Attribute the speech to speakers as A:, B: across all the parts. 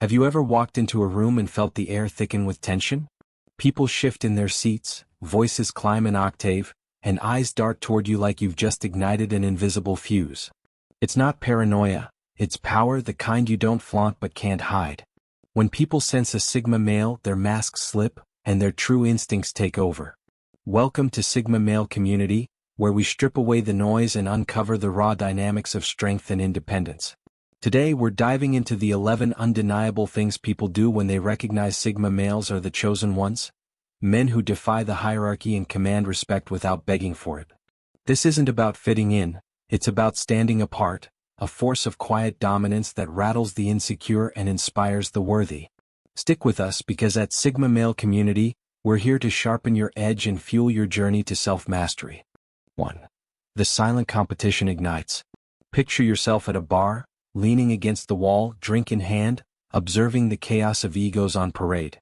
A: Have you ever walked into a room and felt the air thicken with tension? People shift in their seats, voices climb an octave, and eyes dart toward you like you've just ignited an invisible fuse. It's not paranoia, it's power, the kind you don't flaunt but can't hide. When people sense a Sigma male, their masks slip, and their true instincts take over. Welcome to Sigma Male Community, where we strip away the noise and uncover the raw dynamics of strength and independence. Today we're diving into the 11 undeniable things people do when they recognize Sigma males are the chosen ones. Men who defy the hierarchy and command respect without begging for it. This isn't about fitting in, it's about standing apart, a force of quiet dominance that rattles the insecure and inspires the worthy. Stick with us because at Sigma Male Community, we're here to sharpen your edge and fuel your journey to self-mastery. 1. The silent competition ignites. Picture yourself at a bar, leaning against the wall, drink in hand, observing the chaos of egos on parade.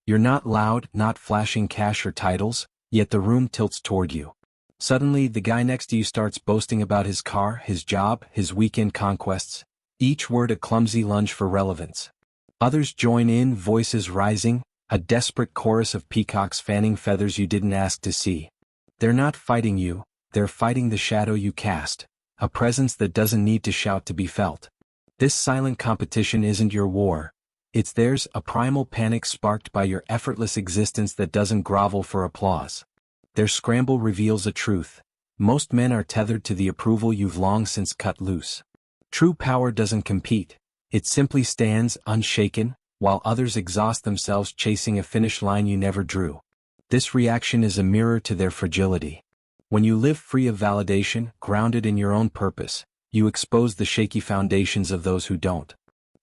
A: You're not loud, not flashing cash or titles, yet the room tilts toward you. Suddenly, the guy next to you starts boasting about his car, his job, his weekend conquests, each word a clumsy lunge for relevance. Others join in, voices rising, a desperate chorus of peacocks fanning feathers you didn't ask to see. They're not fighting you, they're fighting the shadow you cast, a presence that doesn't need to shout to be felt. This silent competition isn't your war. It's theirs, a primal panic sparked by your effortless existence that doesn't grovel for applause. Their scramble reveals a truth. Most men are tethered to the approval you've long since cut loose. True power doesn't compete. It simply stands, unshaken, while others exhaust themselves chasing a finish line you never drew. This reaction is a mirror to their fragility. When you live free of validation, grounded in your own purpose, you expose the shaky foundations of those who don't.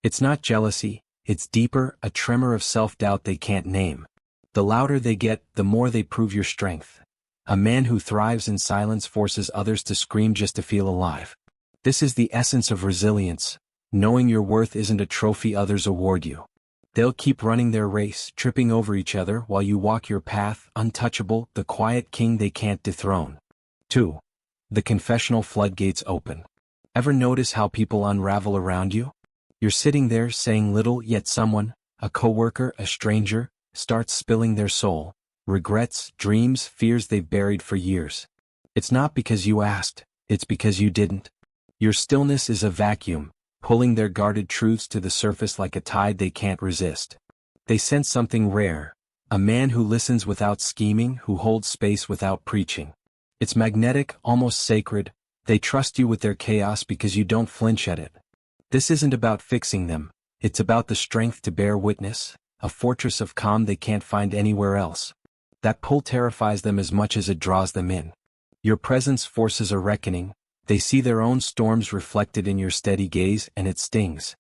A: It's not jealousy, it's deeper, a tremor of self-doubt they can't name. The louder they get, the more they prove your strength. A man who thrives in silence forces others to scream just to feel alive. This is the essence of resilience, knowing your worth isn't a trophy others award you. They'll keep running their race, tripping over each other while you walk your path, untouchable, the quiet king they can't dethrone. 2. The confessional floodgates open. Ever notice how people unravel around you? You're sitting there saying little, yet someone, a coworker, a stranger, starts spilling their soul, regrets, dreams, fears they've buried for years. It's not because you asked, it's because you didn't. Your stillness is a vacuum, pulling their guarded truths to the surface like a tide they can't resist. They sense something rare, a man who listens without scheming, who holds space without preaching. It's magnetic, almost sacred. They trust you with their chaos because you don't flinch at it. This isn't about fixing them, it's about the strength to bear witness, a fortress of calm they can't find anywhere else. That pull terrifies them as much as it draws them in. Your presence forces a reckoning, they see their own storms reflected in your steady gaze and it stings.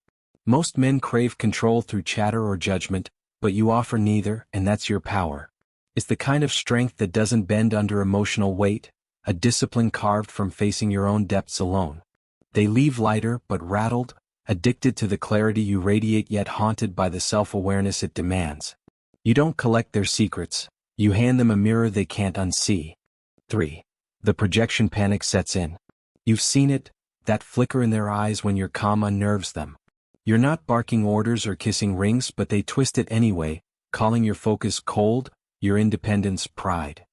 A: Most men crave control through chatter or judgment, but you offer neither, and that's your power. It's the kind of strength that doesn't bend under emotional weight, a discipline carved from facing your own depths alone. They leave lighter but rattled, addicted to the clarity you radiate yet haunted by the self-awareness it demands. You don't collect their secrets, you hand them a mirror they can't unsee. 3. The projection panic sets in. You've seen it, that flicker in their eyes when your calm unnerves them. You're not barking orders or kissing rings, but they twist it anyway, calling your focus cold, your independence pride.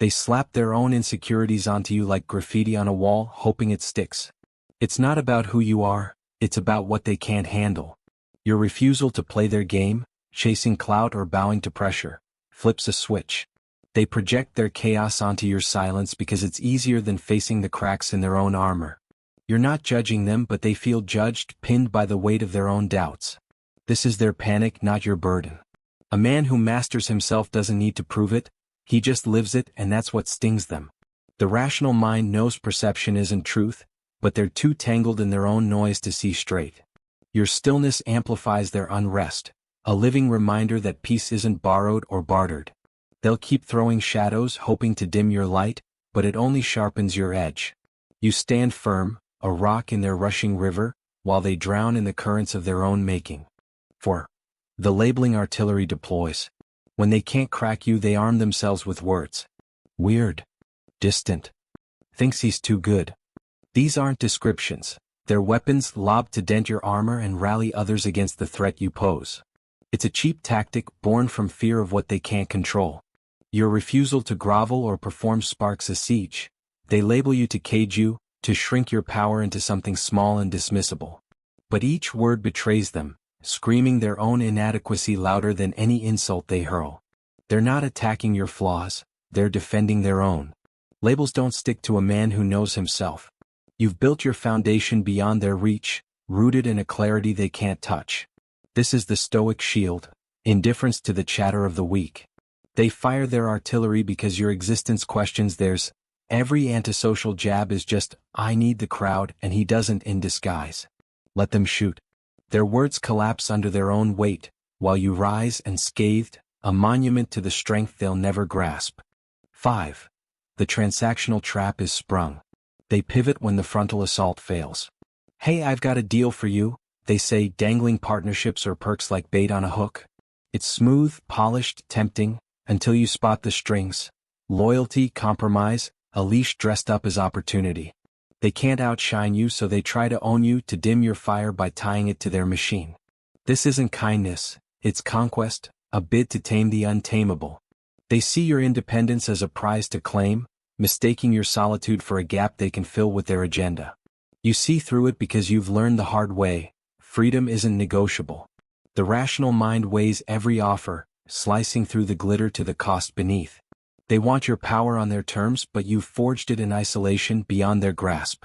A: They slap their own insecurities onto you like graffiti on a wall, hoping it sticks. It's not about who you are, it's about what they can't handle. Your refusal to play their game, chasing clout or bowing to pressure, flips a switch. They project their chaos onto your silence because it's easier than facing the cracks in their own armor. You're not judging them, but they feel judged, pinned by the weight of their own doubts. This is their panic, not your burden. A man who masters himself doesn't need to prove it, he just lives it, and that's what stings them. The rational mind knows perception isn't truth, but they're too tangled in their own noise to see straight. Your stillness amplifies their unrest, a living reminder that peace isn't borrowed or bartered. They'll keep throwing shadows, hoping to dim your light, but it only sharpens your edge. You stand firm, a rock in their rushing river, while they drown in the currents of their own making. 4. The labeling artillery deploys. When they can't crack you, they arm themselves with words. Weird. Distant. Thinks he's too good. These aren't descriptions. Their weapons lobbed to dent your armor and rally others against the threat you pose. It's a cheap tactic born from fear of what they can't control. Your refusal to grovel or perform sparks a siege. They label you to cage you, to shrink your power into something small and dismissible. But each word betrays them, screaming their own inadequacy louder than any insult they hurl. They're not attacking your flaws, they're defending their own. Labels don't stick to a man who knows himself. You've built your foundation beyond their reach, rooted in a clarity they can't touch. This is the Stoic shield, indifference to the chatter of the weak. They fire their artillery because your existence questions theirs. Every antisocial jab is just, I need the crowd, and he doesn't, in disguise. Let them shoot. Their words collapse under their own weight, while you rise and scathed, a monument to the strength they'll never grasp. 5. The transactional trap is sprung. They pivot when the frontal assault fails. Hey, I've got a deal for you, they say, dangling partnerships or perks like bait on a hook. It's smooth, polished, tempting, until you spot the strings. Loyalty, compromise, a leash dressed up as opportunity. They can't outshine you, so they try to own you, to dim your fire by tying it to their machine. This isn't kindness, it's conquest, a bid to tame the untamable. They see your independence as a prize to claim, mistaking your solitude for a gap they can fill with their agenda. You see through it because you've learned the hard way. Freedom isn't negotiable. The rational mind weighs every offer, slicing through the glitter to the cost beneath. They want your power on their terms, but you've forged it in isolation beyond their grasp.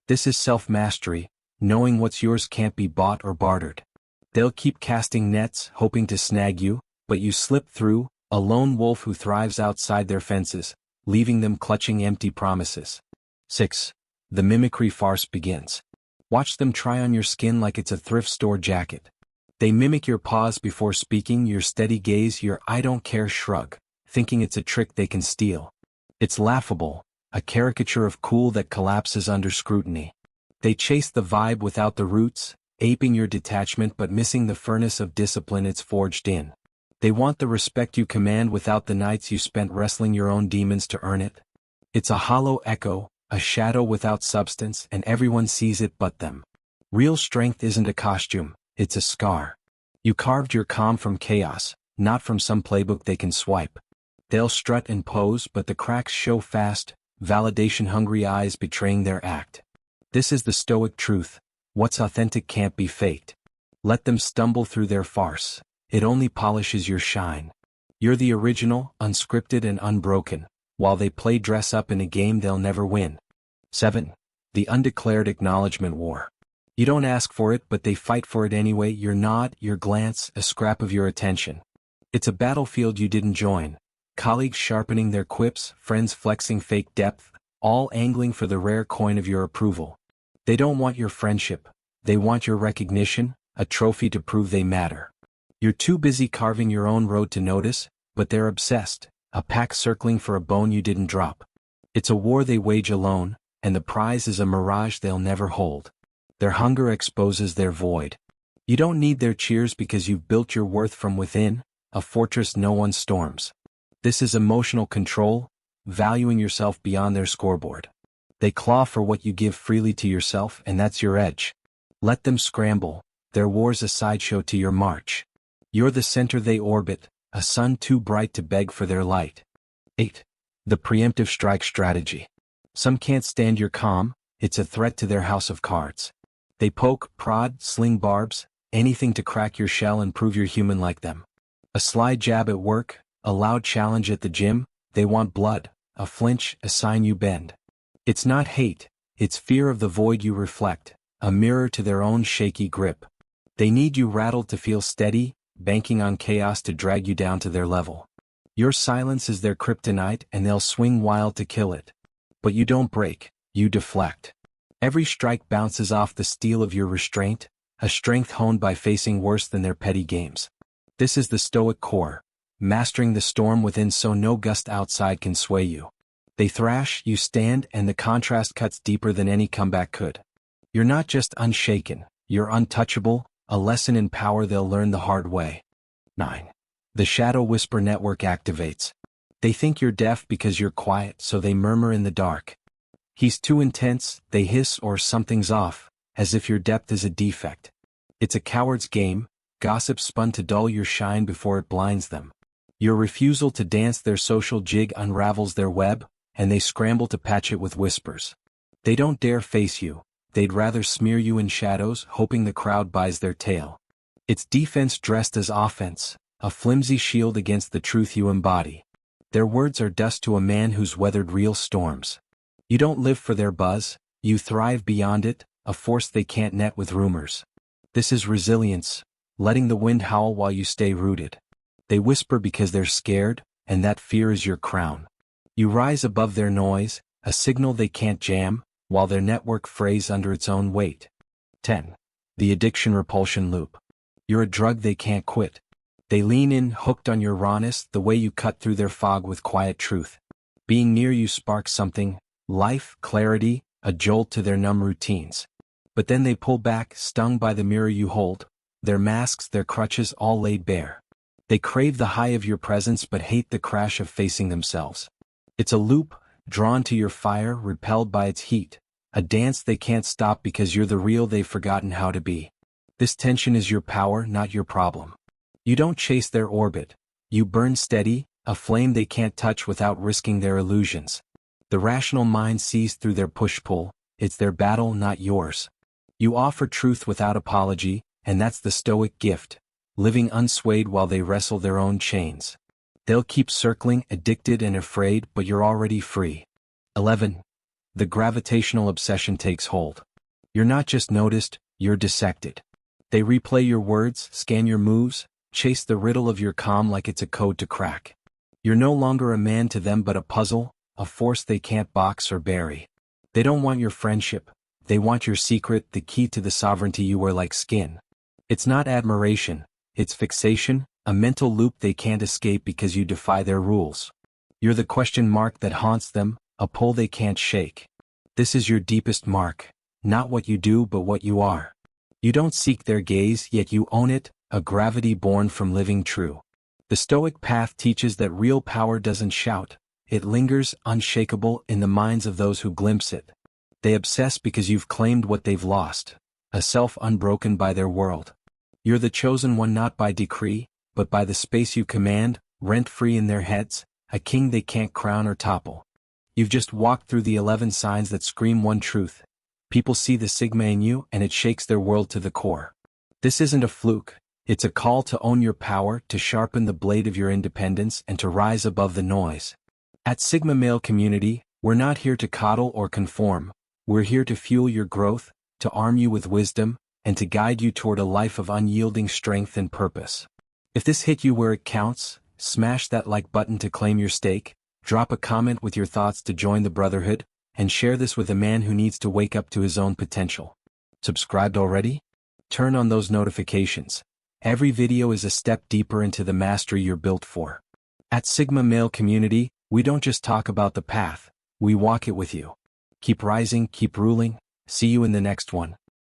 A: This is self-mastery, knowing what's yours can't be bought or bartered. They'll keep casting nets, hoping to snag you, but you slip through, a lone wolf who thrives outside their fences, leaving them clutching empty promises. 6. The mimicry farce begins. Watch them try on your skin like it's a thrift store jacket. They mimic your pause before speaking, your steady gaze, your I don't care shrug, thinking it's a trick they can steal. It's laughable, a caricature of cool that collapses under scrutiny. They chase the vibe without the roots, aping your detachment but missing the furnace of discipline it's forged in. They want the respect you command without the nights you spent wrestling your own demons to earn it. It's a hollow echo, a shadow without substance, and everyone sees it but them. Real strength isn't a costume, it's a scar. You carved your calm from chaos, not from some playbook they can swipe. They'll strut and pose, but the cracks show fast, validation-hungry eyes betraying their act. This is the Stoic truth: what's authentic can't be faked. Let them stumble through their farce. It only polishes your shine. You're the original, unscripted and unbroken, while they play dress-up in a game they'll never win. 7. The Undeclared Acknowledgment War. You don't ask for it, but they fight for it anyway, your nod, your glance, a scrap of your attention. It's a battlefield you didn't join. Colleagues sharpening their quips, friends flexing fake depth, all angling for the rare coin of your approval. They don't want your friendship. They want your recognition, a trophy to prove they matter. You're too busy carving your own road to notice, but they're obsessed, a pack circling for a bone you didn't drop. It's a war they wage alone, and the prize is a mirage they'll never hold. Their hunger exposes their void. You don't need their cheers because you've built your worth from within, a fortress no one storms. This is emotional control, valuing yourself beyond their scoreboard. They claw for what you give freely to yourself, and that's your edge. Let them scramble, their war's a sideshow to your march. You're the center they orbit, a sun too bright to beg for their light. 8. The preemptive strike strategy. Some can't stand your calm, it's a threat to their house of cards. They poke, prod, sling barbs, anything to crack your shell and prove you're human like them. A sly jab at work, a loud challenge at the gym, they want blood, a flinch, a sign you bend. It's not hate, it's fear of the void you reflect, a mirror to their own shaky grip. They need you rattled to feel steady, banking on chaos to drag you down to their level. Your silence is their kryptonite, and they'll swing wild to kill it. But you don't break, you deflect. Every strike bounces off the steel of your restraint, a strength honed by facing worse than their petty games. This is the Stoic core, mastering the storm within so no gust outside can sway you. They thrash, you stand, and the contrast cuts deeper than any comeback could. You're not just unshaken, you're untouchable, a lesson in power they'll learn the hard way. 9. The Shadow Whisper Network activates. They think you're deaf because you're quiet, so they murmur in the dark. He's too intense, they hiss, or something's off, as if your depth is a defect. It's a coward's game, gossip spun to dull your shine before it blinds them. Your refusal to dance their social jig unravels their web, and they scramble to patch it with whispers. They don't dare face you, they'd rather smear you in shadows, hoping the crowd buys their tale. It's defense dressed as offense, a flimsy shield against the truth you embody. Their words are dust to a man who's weathered real storms. You don't live for their buzz, you thrive beyond it, a force they can't net with rumors. This is resilience, letting the wind howl while you stay rooted. They whisper because they're scared, and that fear is your crown. You rise above their noise, a signal they can't jam, while their network frays under its own weight. 10. The Addiction-Repulsion Loop. You're a drug they can't quit. They lean in, hooked on your rawness, the way you cut through their fog with quiet truth. Being near you sparks something, life, clarity, a jolt to their numb routines. But then they pull back, stung by the mirror you hold, their masks, their crutches all laid bare. They crave the high of your presence but hate the crash of facing themselves. It's a loop, drawn to your fire, repelled by its heat, a dance they can't stop because you're the real they've forgotten how to be. This tension is your power, not your problem. You don't chase their orbit. You burn steady, a flame they can't touch without risking their illusions. The rational mind sees through their push-pull, it's their battle, not yours. You offer truth without apology, and that's the stoic gift, living unswayed while they wrestle their own chains. They'll keep circling, addicted and afraid, but you're already free. 11. The gravitational obsession takes hold. You're not just noticed, you're dissected. They replay your words, scan your moves, chase the riddle of your calm like it's a code to crack. You're no longer a man to them but a puzzle, a force they can't box or bury. They don't want your friendship, they want your secret, the key to the sovereignty you wear like skin. It's not admiration, it's fixation, a mental loop they can't escape because you defy their rules. You're the question mark that haunts them, a pull they can't shake. This is your deepest mark, not what you do but what you are. You don't seek their gaze, yet you own it, a gravity born from living true. The Stoic path teaches that real power doesn't shout, it lingers, unshakable, in the minds of those who glimpse it. They obsess because you've claimed what they've lost, a self unbroken by their world. You're the chosen one not by decree, but by the space you command, rent-free in their heads, a king they can't crown or topple. You've just walked through the 11 signs that scream one truth. People see the Sigma in you and it shakes their world to the core. This isn't a fluke. It's a call to own your power, to sharpen the blade of your independence, and to rise above the noise. At Sigma Male Community, we're not here to coddle or conform. We're here to fuel your growth, to arm you with wisdom, and to guide you toward a life of unyielding strength and purpose. If this hit you where it counts, smash that like button to claim your stake, drop a comment with your thoughts to join the brotherhood, and share this with a man who needs to wake up to his own potential. Subscribed already? Turn on those notifications. Every video is a step deeper into the mastery you're built for. At Sigma Male Community, we don't just talk about the path, we walk it with you. Keep rising, keep ruling, see you in the next one.